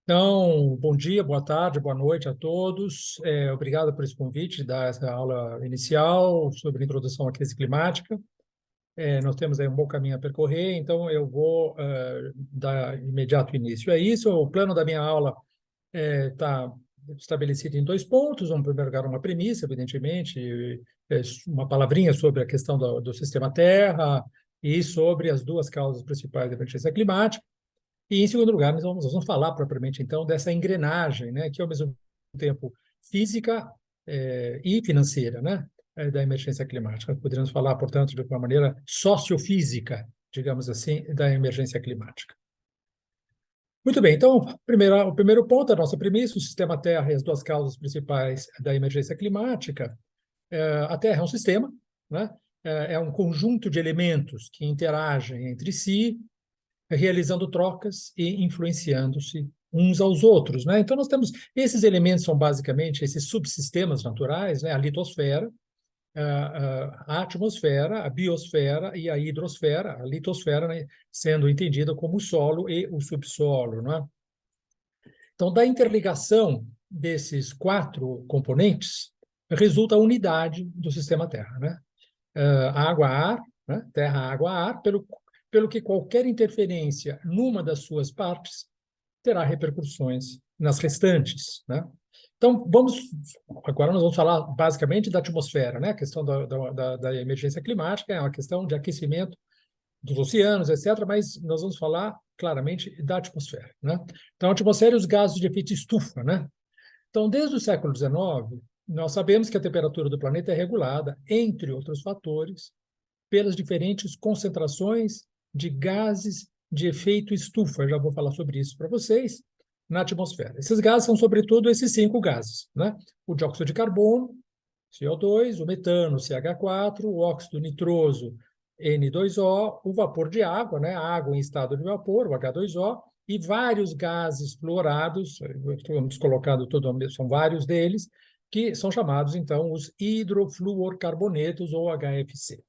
Então, bom dia, boa tarde, boa noite a todos. Obrigado por esse convite, dar essa aula inicial sobre introdução à crise climática. Nós temos aí um bom caminho a percorrer, então eu vou dar imediato início a isso. O plano da minha aula está estabelecido em dois pontos. Em primeiro lugar, uma premissa, evidentemente, uma palavrinha sobre a questão do sistema Terra e sobre as duas causas principais da emergência climática. E, em segundo lugar, nós vamos falar propriamente, então, dessa engrenagem, né, que, ao mesmo tempo, física e financeira, né, da emergência climática. Poderíamos falar, portanto, de uma maneira sociofísica, digamos assim, da emergência climática. Muito bem, então, o primeiro ponto, a nossa premissa, o sistema Terra e as duas causas principais da emergência climática. A Terra é um sistema, né, é um conjunto de elementos que interagem entre si, realizando trocas e influenciando-se uns aos outros, né? Então, nós temos esses elementos, são basicamente esses subsistemas naturais, né? A litosfera, a atmosfera, a biosfera e a hidrosfera, a litosfera, né, sendo entendida como o solo e o subsolo, né? Então, da interligação desses quatro componentes, resulta a unidade do sistema Terra, né? Água-ar, né? Terra, água, ar, pelo que qualquer interferência numa das suas partes terá repercussões nas restantes, né? Então, agora nós vamos falar basicamente da atmosfera, né? A questão da emergência climática é uma questão de aquecimento dos oceanos, etc., mas nós vamos falar claramente da atmosfera, né? Então, a atmosfera e os gases de efeito estufa, né? Então, desde o século XIX, nós sabemos que a temperatura do planeta é regulada, entre outros fatores, pelas diferentes concentrações de gases de efeito estufa. Eu já vou falar sobre isso para vocês na atmosfera. Esses gases são, sobretudo, esses cinco gases, né? O dióxido de carbono, CO2, o metano, CH4, o óxido nitroso, N2O, o vapor de água, né? A água em estado de vapor, o H2O, e vários gases fluorados, estamos colocando são vários deles, que são chamados, então, os hidrofluorcarbonetos, ou HFC.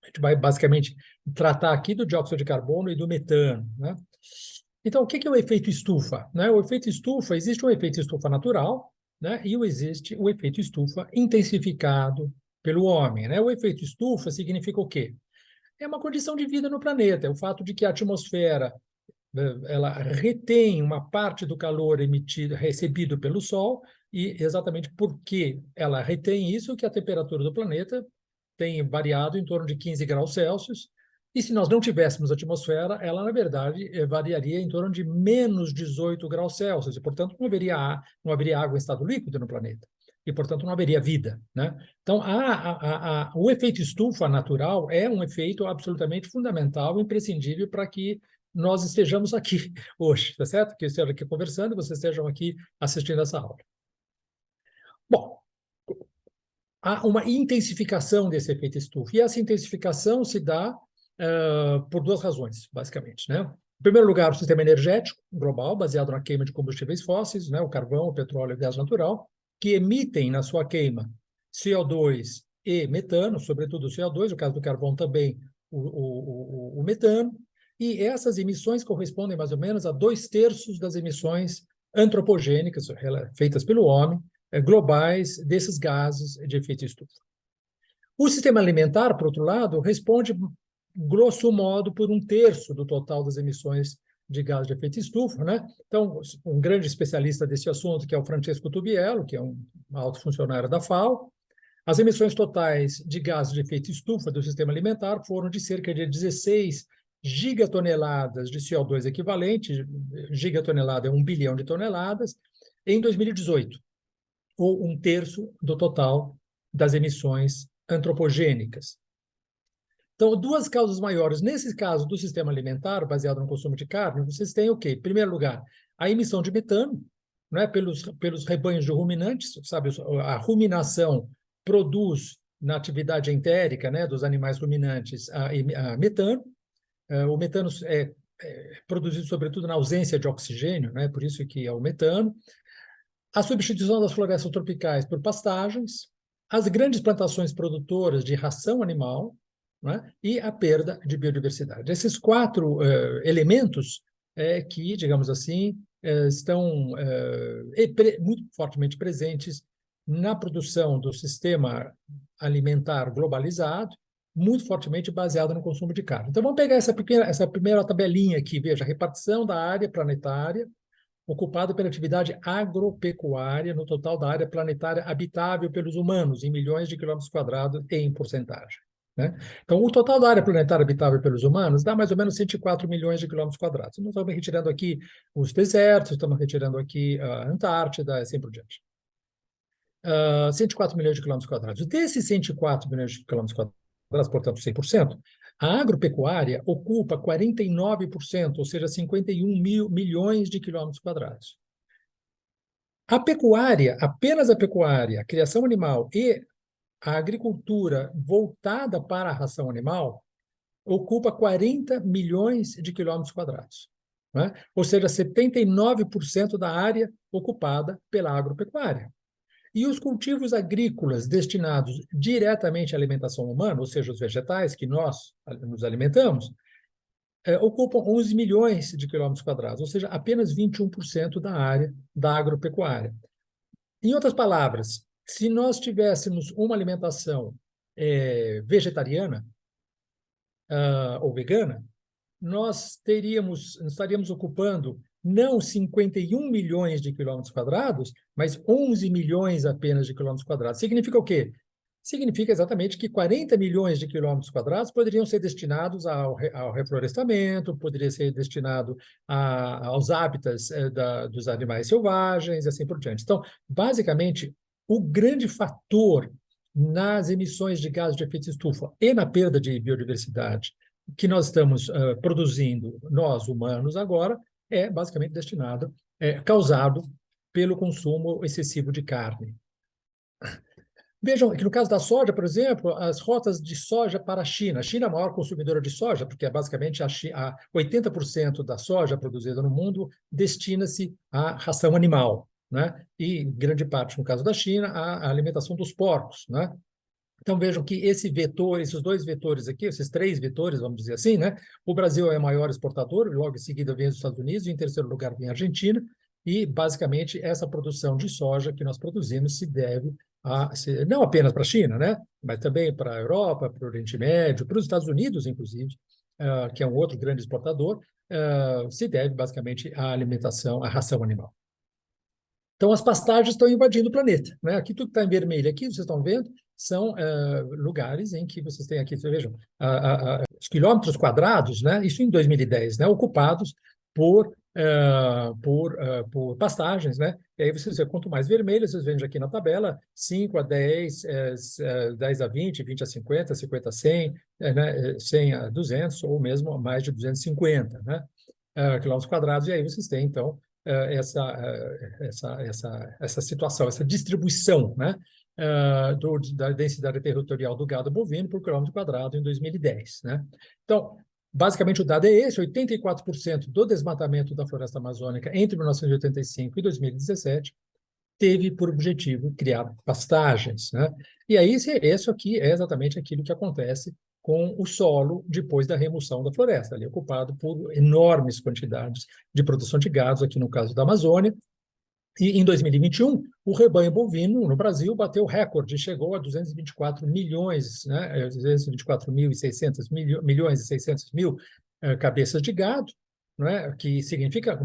A gente vai basicamente tratar aqui do dióxido de carbono e do metano, né? Então, o que é o efeito estufa, né? O efeito estufa, existe um efeito estufa natural, né? E existe o efeito estufa intensificado pelo homem, né? O efeito estufa significa o quê? É uma condição de vida no planeta, é o fato de que a atmosfera ela retém uma parte do calor emitido, recebido pelo Sol, e exatamente porque ela retém isso que a temperatura do planeta tem variado em torno de 15 graus Celsius, e se nós não tivéssemos atmosfera, ela, na verdade, variaria em torno de menos 18 graus Celsius, e, portanto, não haveria água em estado líquido no planeta, e, portanto, não haveria vida, né? Então, o efeito estufa natural é um efeito absolutamente fundamental, imprescindível para que nós estejamos aqui hoje, tá certo? Que eu esteja aqui conversando e vocês estejam aqui assistindo essa aula. Bom, há uma intensificação desse efeito estufa. E essa intensificação se dá por duas razões, basicamente, né? Em primeiro lugar, o sistema energético global, baseado na queima de combustíveis fósseis, né? O carvão, o petróleo e o gás natural, que emitem na sua queima CO2 e metano, sobretudo o CO2, no caso do carvão também o metano, e essas emissões correspondem mais ou menos a 2/3 das emissões antropogênicas feitas pelo homem, globais desses gases de efeito estufa. O sistema alimentar, por outro lado, responde, grosso modo, por 1/3 do total das emissões de gás de efeito estufa, né? Então, um grande especialista desse assunto, que é o Francesco Tubiello, que é um alto funcionário da FAO, as emissões totais de gases de efeito estufa do sistema alimentar foram de cerca de 16 gigatoneladas de CO2 equivalente, gigatonelada é 1 bilhão de toneladas, em 2018, ou 1/3 do total das emissões antropogênicas. Então, duas causas maiores. Nesse caso do sistema alimentar, baseado no consumo de carne, vocês têm o quê? Em primeiro lugar, a emissão de metano, né, pelos rebanhos de ruminantes, sabe? A ruminação produz, na atividade entérica, né, dos animais ruminantes, a metano. O metano é produzido, sobretudo, na ausência de oxigênio, né, por isso que é o metano. A substituição das florestas tropicais por pastagens, as grandes plantações produtoras de ração animal, né, e a perda de biodiversidade. Esses quatro elementos que, digamos assim, estão muito fortemente presentes na produção do sistema alimentar globalizado, muito fortemente baseado no consumo de carne. Então, vamos pegar essa primeira tabelinha aqui, veja, a repartição da área planetária ocupada pela atividade agropecuária no total da área planetária habitável pelos humanos, em milhões de quilômetros quadrados em porcentagem. Né? Então, o total da área planetária habitável pelos humanos dá mais ou menos 104 milhões de quilômetros quadrados. Nós estamos retirando aqui os desertos, estamos retirando aqui a Antártida, assim por diante. 104 milhões de quilômetros quadrados. Desses 104 milhões de quilômetros quadrados, portanto, 100%, a agropecuária ocupa 49%, ou seja, 51 milhões de quilômetros quadrados. A pecuária, apenas a pecuária, a criação animal e a agricultura voltada para a ração animal ocupa 40 milhões de quilômetros quadrados. Né? Ou seja, 79% da área ocupada pela agropecuária. E os cultivos agrícolas destinados diretamente à alimentação humana, ou seja, os vegetais que nós nos alimentamos, ocupam 11 milhões de quilômetros quadrados, ou seja, apenas 21% da área da agropecuária. Em outras palavras, se nós tivéssemos uma alimentação vegetariana ou vegana, nós estaríamos ocupando não 51 milhões de quilômetros quadrados, mas 11 milhões apenas de quilômetros quadrados. Significa o quê? Significa exatamente que 40 milhões de quilômetros quadrados poderiam ser destinados ao reflorestamento, poderia ser destinado aos hábitats dos animais selvagens e assim por diante. Então, basicamente, o grande fator nas emissões de gases de efeito de estufa e na perda de biodiversidade que nós estamos produzindo, nós humanos agora, é basicamente causado pelo consumo excessivo de carne. Vejam que no caso da soja, por exemplo, as rotas de soja para a China. A China é a maior consumidora de soja, porque basicamente 80% da soja produzida no mundo destina-se à ração animal, né? E grande parte, no caso da China, à alimentação dos porcos, né? Então, vejam que esses dois vetores aqui, esses três vetores, vamos dizer assim, né? O Brasil é o maior exportador, logo em seguida vem os Estados Unidos, e em terceiro lugar vem a Argentina, e, basicamente, essa produção de soja que nós produzimos se deve não apenas para a China, né? Mas também para a Europa, para o Oriente Médio, para os Estados Unidos, inclusive, que é um outro grande exportador, se deve, basicamente, à alimentação, à ração animal. Então, as pastagens estão invadindo o planeta, né? Aqui tudo está em vermelho. Aqui, vocês estão vendo, são lugares em que vocês têm aqui, vocês vejam, os quilômetros quadrados, né? Isso em 2010, né? Ocupados por pastagens, né? E aí vocês veem, quanto mais vermelho, vocês veem aqui na tabela, 5 a 10, 10 a 20, 20 a 50, 50 a 100, né? 100 a 200, ou mesmo mais de 250, né? Quilômetros quadrados, e aí vocês têm, então, essa situação, essa distribuição, né, da densidade territorial do gado bovino por quilômetro quadrado em 2010. Né? Então, basicamente, o dado é esse: 84% do desmatamento da floresta amazônica entre 1985 e 2017 teve por objetivo criar pastagens. Né? E aí, isso aqui é exatamente aquilo que acontece com o solo depois da remoção da floresta, ali ocupado por enormes quantidades de produção de gados, aqui no caso da Amazônia. E em 2021, o rebanho bovino no Brasil bateu recorde, chegou a 224 milhões, né, 224.600 milhões e 600 mil cabeças de gado, né, que significa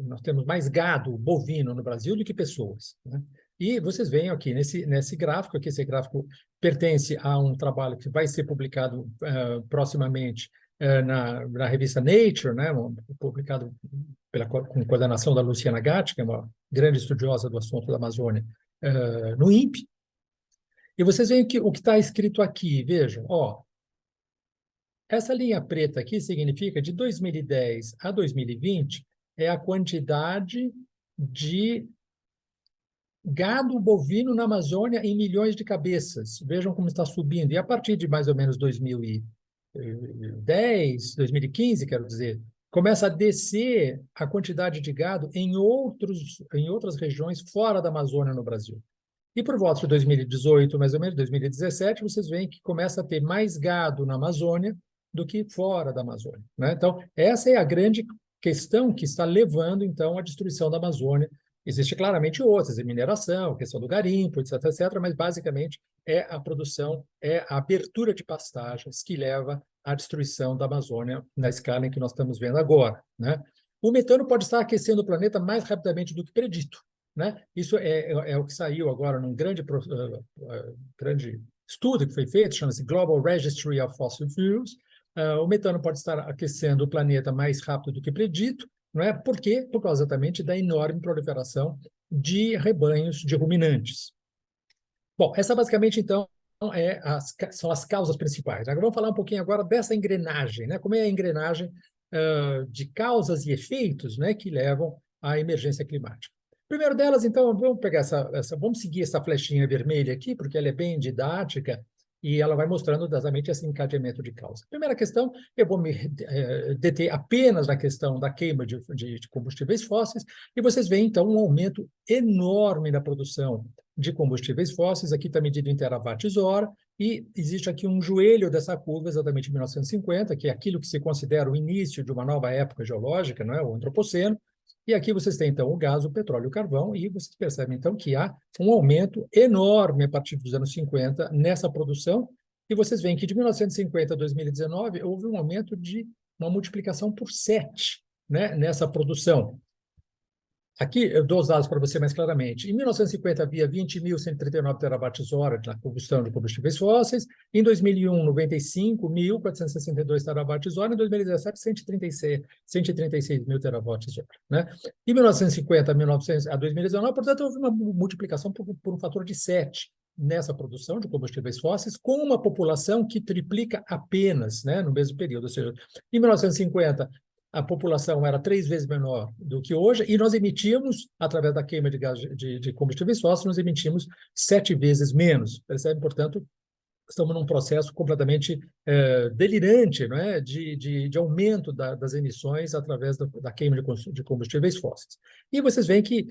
nós temos mais gado bovino no Brasil do que pessoas. Né? E vocês veem aqui nesse gráfico, aqui esse gráfico pertence a um trabalho que vai ser publicado proximamente na revista Nature, né, publicado com coordenação da Luciana Gatti, que é uma grande estudiosa do assunto da Amazônia, no INPE. E vocês veem que o que está escrito aqui, vejam, essa linha preta aqui significa de 2010 a 2020 é a quantidade de gado bovino na Amazônia em milhões de cabeças. Vejam como está subindo. E a partir de mais ou menos 2010, 2015, quero dizer, começa a descer a quantidade de gado em outras regiões fora da Amazônia no Brasil. E por volta de 2018, mais ou menos, 2017, vocês veem que começa a ter mais gado na Amazônia do que fora da Amazônia. Né? Então, essa é a grande questão que está levando, então, à destruição da Amazônia. Existem claramente outras, a mineração, a questão do garimpo, etc., etc., mas basicamente é a produção, é a abertura de pastagens que leva à destruição da Amazônia na escala em que nós estamos vendo agora, né? O metano pode estar aquecendo o planeta mais rapidamente do que predito, né? Isso é o que saiu agora num grande estudo que foi feito, chama-se Global Registry of Fossil Fuels. O metano pode estar aquecendo o planeta mais rápido do que predito, não é? Por quê? Por causa exatamente da enorme proliferação de rebanhos de ruminantes. Bom, essa basicamente, então, são as causas principais. Agora vamos falar um pouquinho agora dessa engrenagem, né? Como é a engrenagem de causas e efeitos, né, que levam à emergência climática. Primeiro delas, então, vamos pegar vamos seguir essa flechinha vermelha aqui, porque ela é bem didática e ela vai mostrando exatamente esse encadeamento de causa. Primeira questão, eu vou me deter apenas na questão da queima de combustíveis fósseis, e vocês veem, então, um aumento enorme na produção de combustíveis fósseis, aqui está medido em terawatts-hora, e existe aqui um joelho dessa curva, exatamente em 1950, que é aquilo que se considera o início de uma nova época geológica, não é? O Antropoceno. E aqui vocês têm, então, o gás, o petróleo e o carvão, e vocês percebem, então, que há um aumento enorme a partir dos anos 50 nessa produção, e vocês veem que de 1950 a 2019 houve um aumento de uma multiplicação por 7, né, nessa produção. Aqui eu dou os dados para você mais claramente. Em 1950 havia 20.139 terawatts-hora na combustão de combustíveis fósseis. Em 2001, 95.462 terawatts-hora. Em 2017, 136 mil terawatts-hora. Né? Em 1950 a 2019, portanto, houve uma multiplicação por um fator de 7 nessa produção de combustíveis fósseis, com uma população que triplica apenas, né, no mesmo período. Ou seja, em 1950, a população era 3 vezes menor do que hoje, e nós emitimos, através da queima de gás de combustíveis fósseis, nós emitimos 7 vezes menos. Percebe? Portanto, estamos num processo completamente delirante, não é? de aumento das emissões através da queima de combustíveis fósseis. E vocês veem que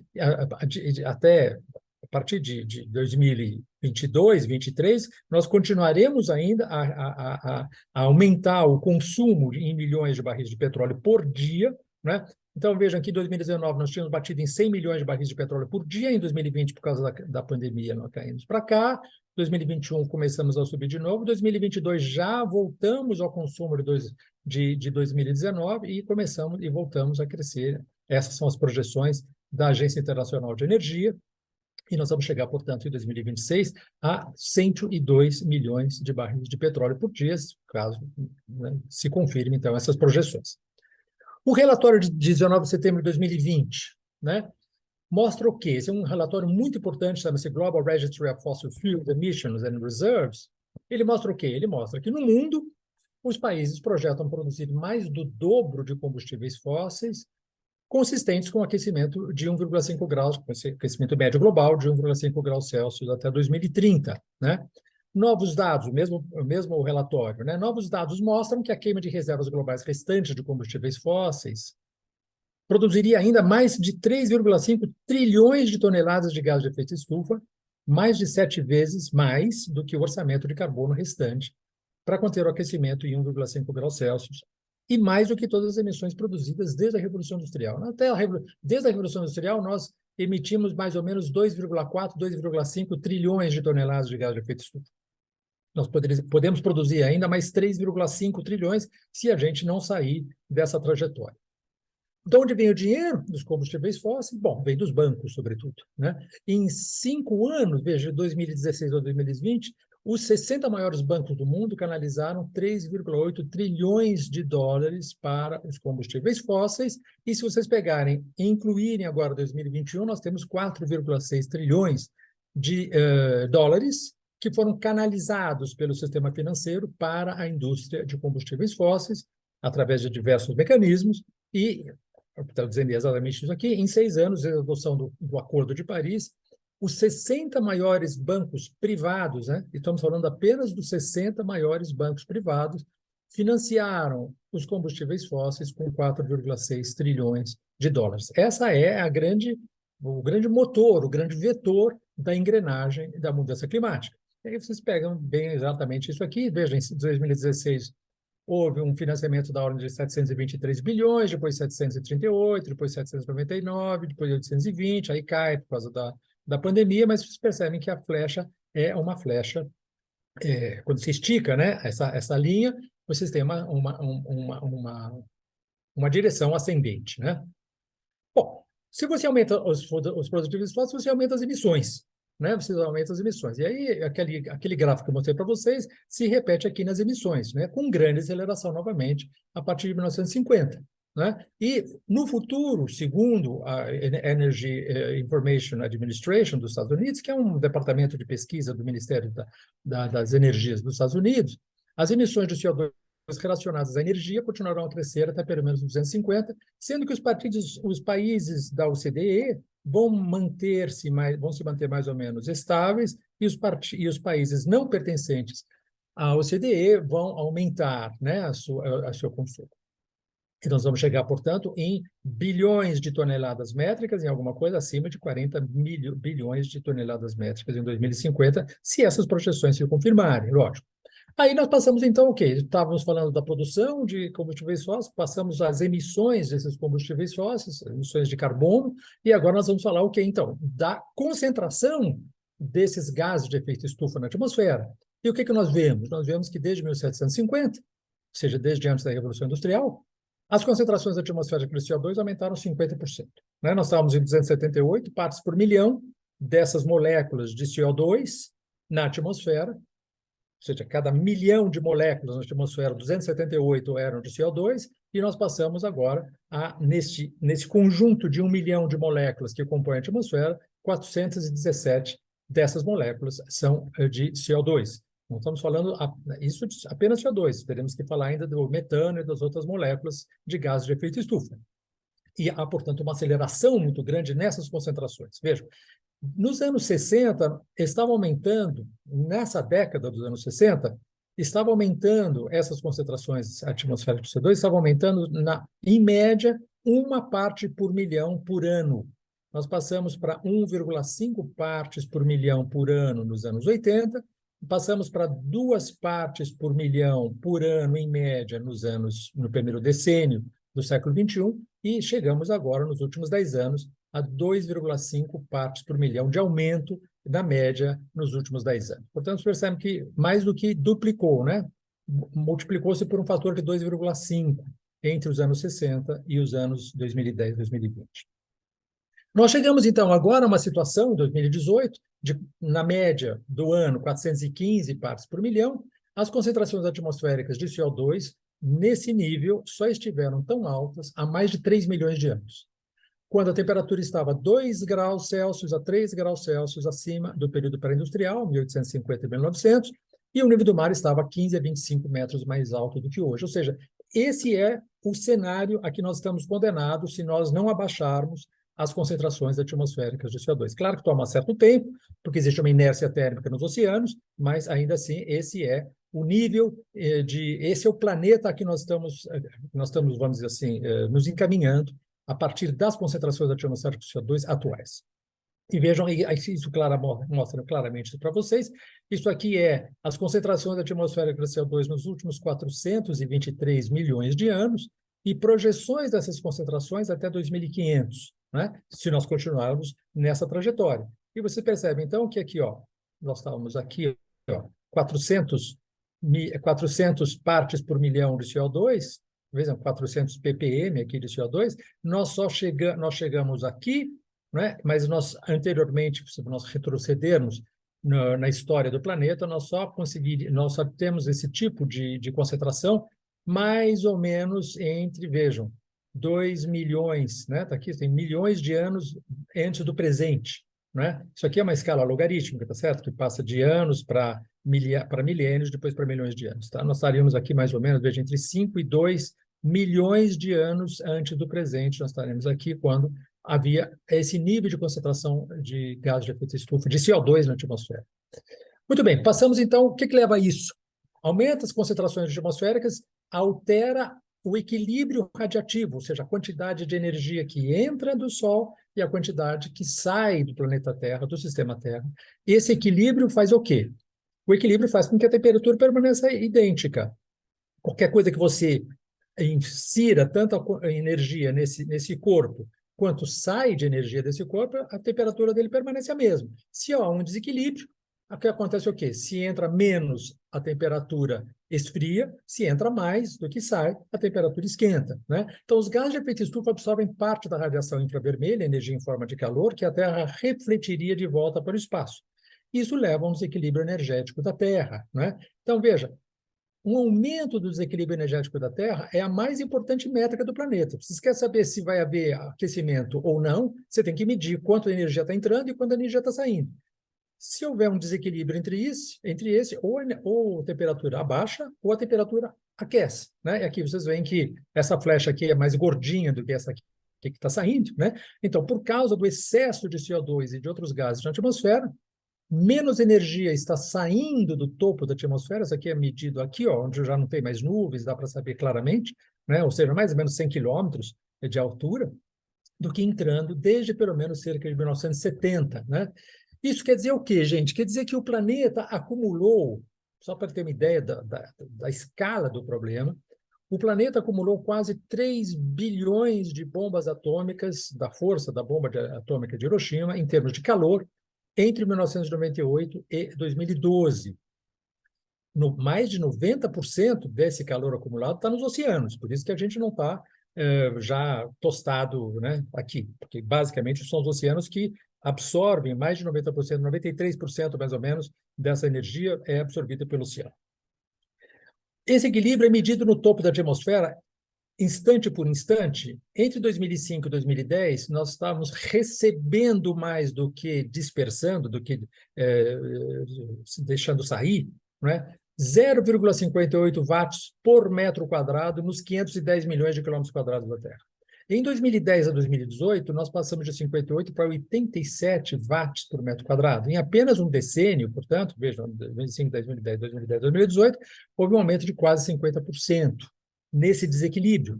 até a partir de 2022, 2023, nós continuaremos ainda a aumentar o consumo em milhões de barris de petróleo por dia, né? Então, vejam que em 2019 nós tínhamos batido em 100 milhões de barris de petróleo por dia, em 2020, por causa da pandemia, nós caímos para cá, 2021 começamos a subir de novo, 2022 já voltamos ao consumo de 2019 e voltamos a crescer. Essas são as projeções da Agência Internacional de Energia, e nós vamos chegar, portanto, em 2026 a 102 milhões de barris de petróleo por dia, caso, né, se confirme, então, essas projeções. O relatório de 19 de setembro de 2020, né, mostra o quê? Esse é um relatório muito importante, chama-se Global Registry of Fossil Fuels Emissions and Reserves. Ele mostra o quê? Ele mostra que no mundo os países projetam produzir mais do dobro de combustíveis fósseis consistentes com o aquecimento de 1,5 graus, aquecimento médio global de 1,5 graus Celsius até 2030, né? Novos dados, mesmo relatório, né? Novos dados mostram que a queima de reservas globais restantes de combustíveis fósseis produziria ainda mais de 3,5 trilhões de toneladas de gás de efeito estufa, mais de 7 vezes mais do que o orçamento de carbono restante para conter o aquecimento em 1,5 graus Celsius, e mais do que todas as emissões produzidas desde a Revolução Industrial. Desde a Revolução Industrial, nós emitimos mais ou menos 2,4, 2,5 trilhões de toneladas de gás de efeito estufa. Nós podemos produzir ainda mais 3,5 trilhões se a gente não sair dessa trajetória. De onde vem o dinheiro dos combustíveis fósseis? Bom, vem dos bancos, sobretudo, né? Em 5 anos, veja, de 2016 a 2020, os 60 maiores bancos do mundo canalizaram 3,8 trilhões de dólares para os combustíveis fósseis, e se vocês pegarem e incluírem agora 2021, nós temos 4,6 trilhões de dólares que foram canalizados pelo sistema financeiro para a indústria de combustíveis fósseis, através de diversos mecanismos, e, estou dizendo exatamente isso aqui, em 6 anos, a adoção do Acordo de Paris, os 60 maiores bancos privados, né? Estamos falando apenas dos 60 maiores bancos privados, financiaram os combustíveis fósseis com 4,6 trilhões de dólares. Essa é o grande motor, o grande vetor da engrenagem da mudança climática. E aí vocês pegam bem exatamente isso aqui, vejam, em 2016, houve um financiamento da ordem de 723 bilhões, depois 738, depois 799, depois 820, aí cai por causa da pandemia, mas vocês percebem que a flecha é uma flecha, quando se estica, né, essa linha, vocês têm uma direção ascendente, né? Bom, se você aumenta os produtivos fósseis, você aumenta as emissões, né? Você aumenta as emissões. E aí, aquele gráfico que eu mostrei para vocês se repete aqui nas emissões, né? Com grande aceleração novamente a partir de 1950. Né? E, no futuro, segundo a Energy Information Administration dos Estados Unidos, que é um departamento de pesquisa do Ministério das Energias dos Estados Unidos, as emissões de CO2 relacionadas à energia continuarão a crescer até pelo menos 250, sendo que os países da OCDE vão se manter mais ou menos estáveis, e os países não pertencentes à OCDE vão aumentar, né, a seu consumo. E nós vamos chegar, portanto, em bilhões de toneladas métricas, em alguma coisa acima de 40 bilhões de toneladas métricas em 2050, se essas projeções se confirmarem, lógico. Aí nós passamos, então, o quê? Estávamos falando da produção de combustíveis fósseis, passamos às emissões desses combustíveis fósseis, emissões de carbono, e agora nós vamos falar o quê, então? Da concentração desses gases de efeito estufa na atmosfera. E o que nós vemos? Nós vemos que desde 1750, ou seja, desde antes da Revolução Industrial, as concentrações atmosféricas de CO2 aumentaram 50%. Né? Nós estávamos em 278 partes por milhão dessas moléculas de CO2 na atmosfera, ou seja, cada milhão de moléculas na atmosfera, 278 eram de CO2, e nós passamos agora nesse conjunto de 1 milhão de moléculas que compõem a atmosfera, 417 dessas moléculas são de CO2. Não estamos falando isso de apenas CO2, teremos que falar ainda do metano e das outras moléculas de gases de efeito estufa. E há, portanto, uma aceleração muito grande nessas concentrações. Vejam, nos anos 60, estava aumentando, nessa década dos anos 60, estava aumentando essas concentrações atmosféricas de CO2, estava aumentando, em média, 1 parte por milhão por ano. Nós passamos para 1,5 partes por milhão por ano nos anos 80, passamos para 2 partes por milhão por ano, em média, no primeiro decênio do século XXI, e chegamos agora, nos últimos 10 anos, a 2,5 partes por milhão de aumento da média nos últimos 10 anos. Portanto, você percebe que mais do que duplicou, né? Multiplicou-se por um fator de 2,5 entre os anos 60 e os anos 2010, 2020. Nós chegamos, então, agora a uma situação, em 2018, na média do ano, 415 partes por milhão, as concentrações atmosféricas de CO2, nesse nível, só estiveram tão altas há mais de 3 milhões de anos, quando a temperatura estava 2 graus Celsius a 3 graus Celsius acima do período pré-industrial, 1850 e 1900, e o nível do mar estava 15 a 25 metros mais alto do que hoje. Ou seja, esse é o cenário a que nós estamos condenados se nós não abaixarmos as concentrações atmosféricas de CO2. Claro que toma certo tempo, porque existe uma inércia térmica nos oceanos, mas ainda assim esse é o nível esse é o planeta a que nós estamos, vamos dizer assim, nos encaminhando a partir das concentrações atmosféricas de CO2 atuais. E vejam, isso mostra claramente para vocês, isso aqui é as concentrações atmosféricas de CO2 nos últimos 423 milhões de anos e projeções dessas concentrações até 2500, né? Se nós continuarmos nessa trajetória. E você percebe, então, que aqui, ó, nós estávamos aqui, ó, 400 partes por milhão de CO2, vejam, 400 ppm aqui de CO2, nós chegamos aqui, né? Mas nós, anteriormente, se nós retrocedermos na história do planeta, nós só temos esse tipo de concentração mais ou menos vejam, 2 milhões, né? Tá aqui, tem milhões de anos antes do presente, né? Isso aqui é uma escala logarítmica, tá certo? Que passa de anos para milênios, depois para milhões de anos, tá? Nós estaríamos aqui mais ou menos, veja, entre 5 e 2 milhões de anos antes do presente, nós estaremos aqui quando havia esse nível de concentração de gases de efeito estufa, de CO2 na atmosfera. Muito bem, passamos então, o que leva a isso? Aumenta as concentrações atmosféricas, altera o equilíbrio radiativo, ou seja, a quantidade de energia que entra do Sol e a quantidade que sai do planeta Terra, do sistema Terra. Esse equilíbrio faz o quê? O equilíbrio faz com que a temperatura permaneça idêntica. qualquer coisa que você insira tanta energia nesse corpo, quanto sai de energia desse corpo, a temperatura dele permanece a mesma. Se há um desequilíbrio, o que acontece é o quê? Se entra menos, a temperatura esfria, se entra mais do que sai, a temperatura esquenta, né? Então, os gases de efeito estufa absorvem parte da radiação infravermelha, energia em forma de calor, que a Terra refletiria de volta para o espaço. Isso leva a um desequilíbrio energético da Terra, né? Então, veja, um aumento do desequilíbrio energético da Terra é a mais importante métrica do planeta. Se você quer saber se vai haver aquecimento ou não, você tem que medir quanto energia está entrando e quanto energia está saindo. Se houver um desequilíbrio entre esse ou a temperatura abaixa ou a temperatura aquece, né? E aqui vocês veem que essa flecha aqui é mais gordinha do que essa aqui que está saindo, né? Então, por causa do excesso de CO2 e de outros gases na atmosfera, menos energia está saindo do topo da atmosfera, isso aqui é medido aqui, ó, onde já não tem mais nuvens, dá para saber claramente, né? Ou seja, mais ou menos 100 quilômetros de altura, do que entrando desde pelo menos cerca de 1970, né? Isso quer dizer o quê, gente? Quer dizer que o planeta acumulou, só para ter uma ideia da escala do problema, o planeta acumulou quase 3 bilhões de bombas atômicas, da força da bomba atômica de Hiroshima, em termos de calor, entre 1998 e 2012. Mais de 90% desse calor acumulado está nos oceanos, por isso que a gente não está já tostado, né, aqui, porque basicamente são os oceanos que absorvem mais de 90%, 93% mais ou menos dessa energia é absorvida pelo oceano. Esse equilíbrio é medido no topo da atmosfera instante por instante. Entre 2005 e 2010, nós estávamos recebendo mais do que dispersando, do que deixando sair, né? 0,58 watts por metro quadrado nos 510 milhões de quilômetros quadrados da Terra. Em 2010 a 2018, nós passamos de 58 para 87 watts por metro quadrado. Em apenas um decênio, portanto, vejam, 2005, 2010, 2010, 2018, houve um aumento de quase 50% nesse desequilíbrio.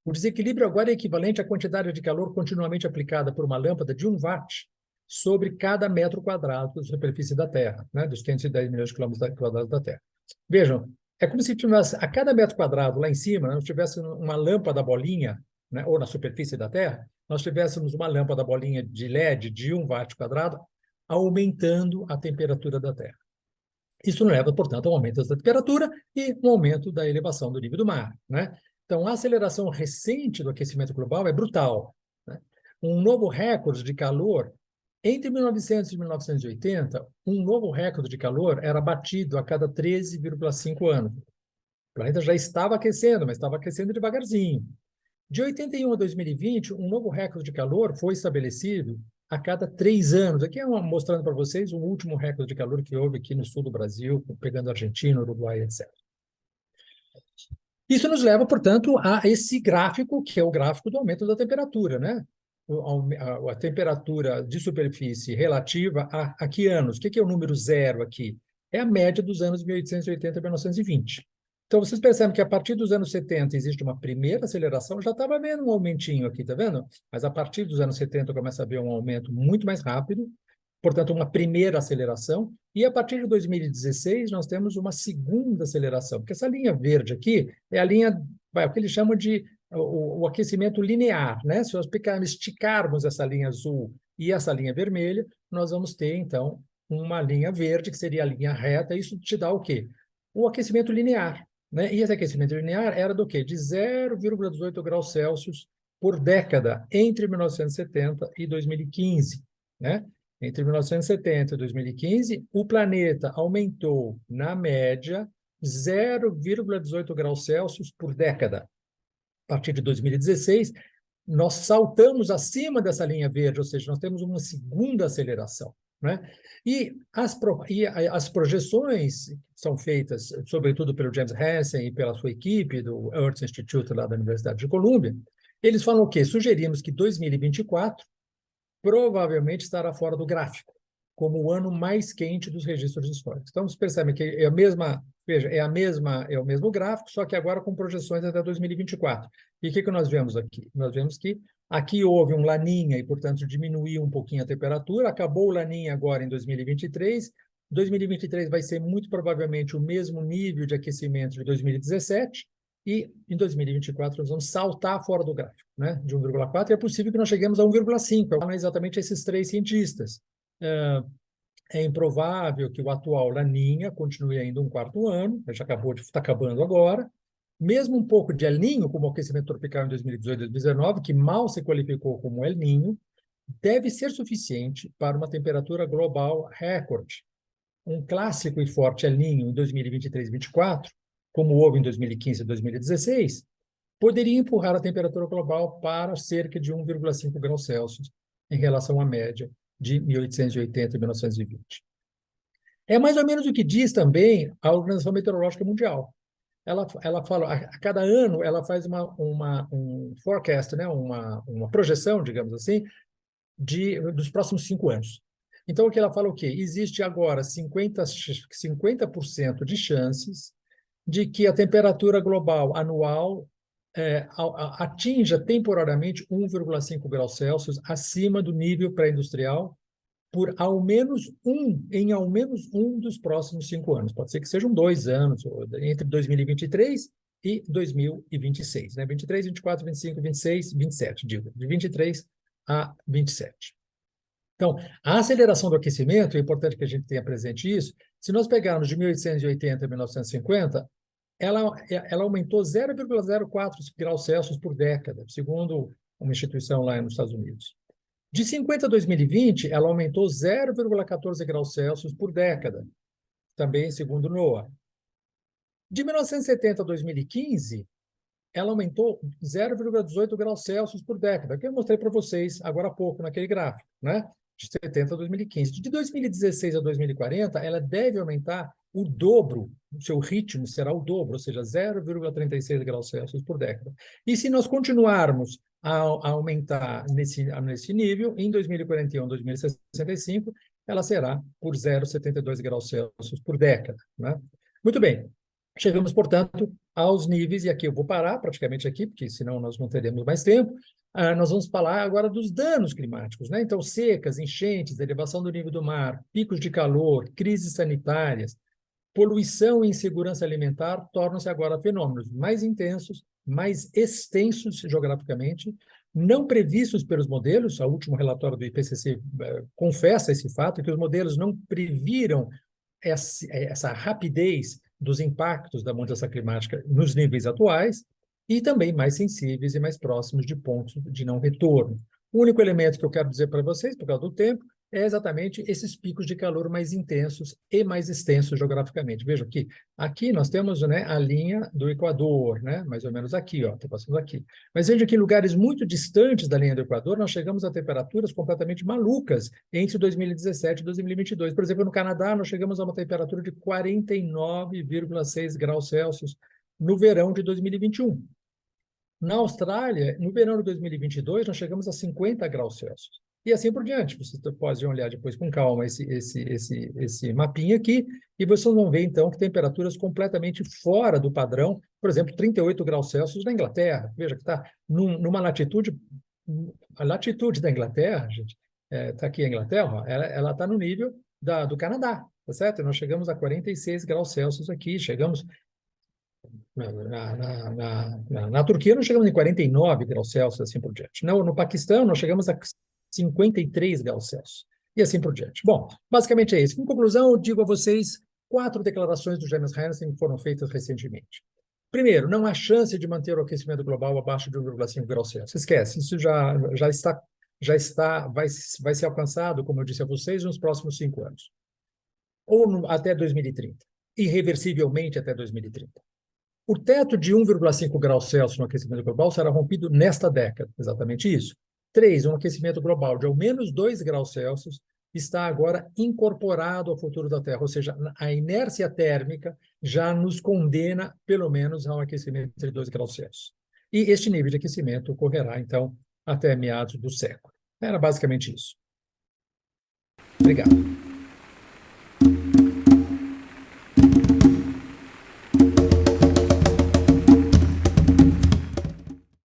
O desequilíbrio agora é equivalente à quantidade de calor continuamente aplicada por uma lâmpada de 1 watt sobre cada metro quadrado da superfície da Terra, né, dos 510 milhões de quilômetros quadrados da Terra. Vejam, é como se tivesse, a cada metro quadrado lá em cima, nós tivéssemos uma lâmpada bolinha, né, ou na superfície da Terra, nós tivéssemos uma lâmpada bolinha de LED de 1 watt quadrado, aumentando a temperatura da Terra. Isso leva, portanto, a um aumento da temperatura e um aumento da elevação do nível do mar, né? Então, a aceleração recente do aquecimento global é brutal, né? Um novo recorde de calor, entre 1900 e 1980, um novo recorde de calor era batido a cada 13,5 anos. O planeta já estava aquecendo, mas estava aquecendo devagarzinho. De 81 a 2020, um novo recorde de calor foi estabelecido a cada 3 anos. Aqui é mostrando para vocês o último recorde de calor que houve aqui no sul do Brasil, pegando Argentina, Uruguai, etc. Isso nos leva, portanto, a esse gráfico, que é o gráfico do aumento da temperatura, né? A temperatura de superfície relativa a que anos? O que é o número zero aqui? É a média dos anos 1880 a 1920. Então, vocês percebem que a partir dos anos 70 existe uma primeira aceleração, já estava vendo um aumentinho aqui, tá vendo? Mas a partir dos anos 70 começa a haver um aumento muito mais rápido, portanto, uma primeira aceleração, e a partir de 2016 nós temos uma segunda aceleração, porque essa linha verde aqui é a linha, o que eles chamam de o aquecimento linear, né? Se nós esticarmos essa linha azul e essa linha vermelha, nós vamos ter, então, uma linha verde, que seria a linha reta, e isso te dá o quê? O aquecimento linear, né? E esse aquecimento linear era do quê? De 0,18 graus Celsius por década, entre 1970 e 2015, né? Entre 1970 e 2015, o planeta aumentou, na média, 0,18 graus Celsius por década. A partir de 2016, nós saltamos acima dessa linha verde, ou seja, nós temos uma segunda aceleração, né? E as projeções são feitas, sobretudo pelo James Hansen e pela sua equipe do Earth Institute lá da Universidade de Colômbia, eles falam o quê? Sugerimos que 2024 provavelmente estará fora do gráfico, como o ano mais quente dos registros históricos. Então, vocês percebem que é a mesma, veja, é o mesmo gráfico, só que agora com projeções até 2024. E o que nós vemos aqui? Nós vemos que aqui houve um laninha e, portanto, diminuiu um pouquinho a temperatura, acabou o laninha agora em 2023, 2023 vai ser muito provavelmente o mesmo nível de aquecimento de 2017, e em 2024 nós vamos saltar fora do gráfico, né, de 1,4, e é possível que nós cheguemos a 1,5, exatamente esses três cientistas. É improvável que o atual Laninha continue ainda um quarto ano, já está acabando agora. Mesmo um pouco de El Niño, como o aquecimento tropical em 2018 e 2019, que mal se qualificou como El Niño, deve ser suficiente para uma temperatura global recorde. Um clássico e forte El Niño em 2023 e 2024, como houve em 2015 e 2016, poderia empurrar a temperatura global para cerca de 1,5 graus Celsius em relação à média de 1880 e 1920. É mais ou menos o que diz também a Organização Meteorológica Mundial. Ela fala, a cada ano, ela faz um forecast, né? uma projeção, digamos assim, dos próximos 5 anos. Então, o que ela fala o quê? Existe agora 50% de chances de que a temperatura global anual atinja temporariamente 1,5 graus Celsius acima do nível pré-industrial em ao menos um dos próximos 5 anos. Pode ser que sejam 2 anos, entre 2023 e 2026, né? 23, 24, 25, 26, 27, digo, de 23 a 27. Então, a aceleração do aquecimento, é importante que a gente tenha presente isso, se nós pegarmos de 1880 a 1950, ela aumentou 0,04 graus Celsius por década, segundo uma instituição lá nos Estados Unidos. De 50 a 2020, ela aumentou 0,14 graus Celsius por década, também segundo o NOAA. De 1970 a 2015, ela aumentou 0,18 graus Celsius por década, que eu mostrei para vocês agora há pouco naquele gráfico, né? De 70 a 2015. De 2016 a 2040, ela deve aumentar o dobro, o seu ritmo será o dobro, ou seja, 0,36 graus Celsius por década. E se nós continuarmos a aumentar nesse nível, em 2041, 2065, ela será por 0,72 graus Celsius por década, né? Muito bem. Chegamos, portanto, aos níveis, e aqui eu vou parar praticamente aqui, porque senão nós não teremos mais tempo. Nós vamos falar agora dos danos climáticos, né? Então, secas, enchentes, elevação do nível do mar, picos de calor, crises sanitárias, poluição e insegurança alimentar tornam-se agora fenômenos mais intensos, mais extensos geograficamente, não previstos pelos modelos. O último relatório do IPCC confessa esse fato, que os modelos não previram essa rapidez dos impactos da mudança climática nos níveis atuais, e também mais sensíveis e mais próximos de pontos de não retorno. O único elemento que eu quero dizer para vocês, por causa do tempo, é exatamente esses picos de calor mais intensos e mais extensos geograficamente. Vejam que aqui nós temos, né, a linha do Equador, né, mais ou menos aqui, ó, está passando aqui. Mas veja que em lugares muito distantes da linha do Equador, nós chegamos a temperaturas completamente malucas entre 2017 e 2022. Por exemplo, no Canadá, nós chegamos a uma temperatura de 49,6 graus Celsius no verão de 2021. Na Austrália, no verão de 2022, nós chegamos a 50 graus Celsius. E assim por diante. Vocês podem olhar depois com calma esse mapinha aqui, e vocês vão ver, então, que temperaturas completamente fora do padrão, por exemplo, 38 graus Celsius na Inglaterra. Veja que está numa latitude, a latitude da Inglaterra, gente, está aqui a Inglaterra, ela está no nível do Canadá, tá certo? E nós chegamos a 46 graus Celsius aqui, chegamos... Na Turquia, nós chegamos em 49 graus Celsius, assim por diante. No Paquistão, nós chegamos a 53 graus Celsius, e assim por diante. Bom, basicamente é isso. Em conclusão, eu digo a vocês 4 declarações do James Hansen que foram feitas recentemente. Primeiro, não há chance de manter o aquecimento global abaixo de 1,5 graus Celsius. Esquece, isso vai ser alcançado, como eu disse a vocês, nos próximos 5 anos. Ou até 2030. Irreversivelmente até 2030. O teto de 1,5 graus Celsius no aquecimento global será rompido nesta década, exatamente isso. 3, um aquecimento global de ao menos 2 graus Celsius está agora incorporado ao futuro da Terra, ou seja, a inércia térmica já nos condena, pelo menos, a um aquecimento de 2 graus Celsius. E este nível de aquecimento ocorrerá, então, até meados do século. Era basicamente isso. Obrigado.